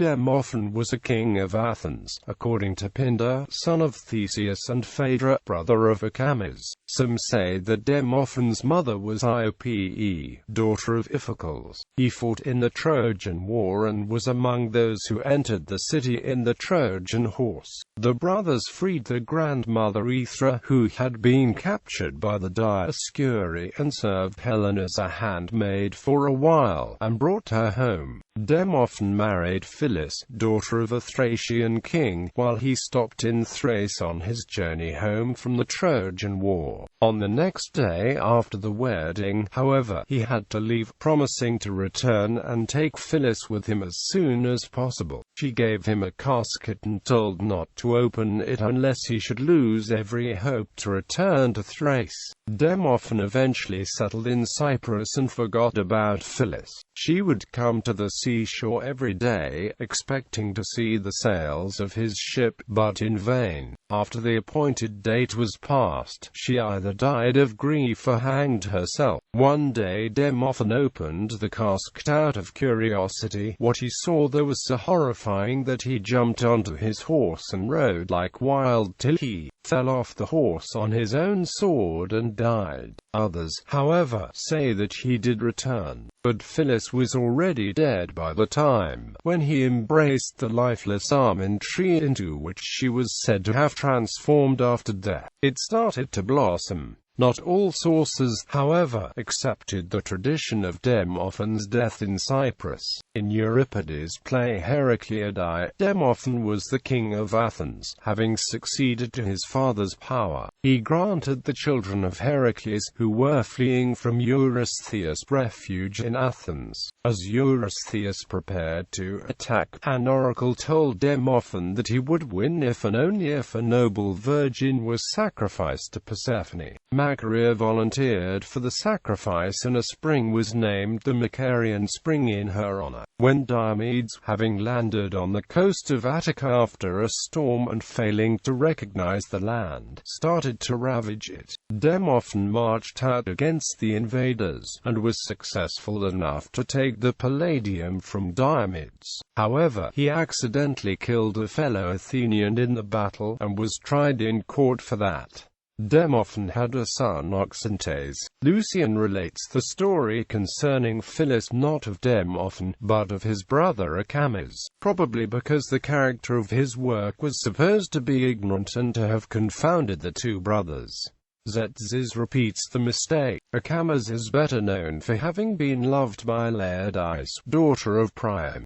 Demophon was a king of Athens, according to Pindar, son of Theseus and Phaedra, brother of Acamas.Some say that Demophon's mother was Iope, daughter of Iphicles. He fought in the Trojan War and was among those who entered the city in the Trojan Horse. The brothers freed the grandmother Aethra, who had been captured by the Dioscuri, and served Helen as a handmaid for a while, and brought her home. Demophon married Phyllis, daughter of a Thracian king, while he stopped in Thrace on his journey home from the Trojan War. On the next day after the wedding, however, he had to leave, promising to return and take Phyllis with him as soon as possible. She gave him a casket and told not to open it unless he should lose every hope to return to Thrace. Demophon eventually settled in Cyprus and forgot about Phyllis. She would come to the seashore every day, expecting to see the sails of his ship, but in vain. After the appointed date was passed, she either died of grief or hanged herself. One day Demophon opened the casket out of curiosity. What he saw there was so horrifying that he jumped onto his horse and rode like wild till he fell off the horse on his own sword and died. Others, however, say that he did return, but Phyllis was already dead by the time when he embraced the lifeless almond tree into which she was said to have transformed after death. It started to blossom. Not all sources, however, accepted the tradition of Demophon's death in Cyprus. In Euripides' play Heracliadae, Demophon was the king of Athens, having succeeded to his father's power. He granted the children of Heracles, who were fleeing from Eurystheus, refuge in Athens. As Eurystheus prepared to attack, an oracle told Demophon that he would win if and only if a noble virgin was sacrificed to Persephone. Macaria volunteered for the sacrifice, and a spring was named the Macarian Spring in her honor. When Diomedes, having landed on the coast of Attica after a storm and failing to recognize the land, started to ravage it, Demophon marched out against the invaders, and was successful enough to take the Palladium from Diomedes. However, he accidentally killed a fellow Athenian in the battle, and was tried in court for that. Demophon had a son, Oxyntes. Lucian relates the story concerning Phyllis not of Demophon, but of his brother Acamas, probably because the character of his work was supposed to be ignorant and to have confounded the two brothers. Tzetzes repeats the mistake. Acamas is better known for having been loved by Laodice, daughter of Priam.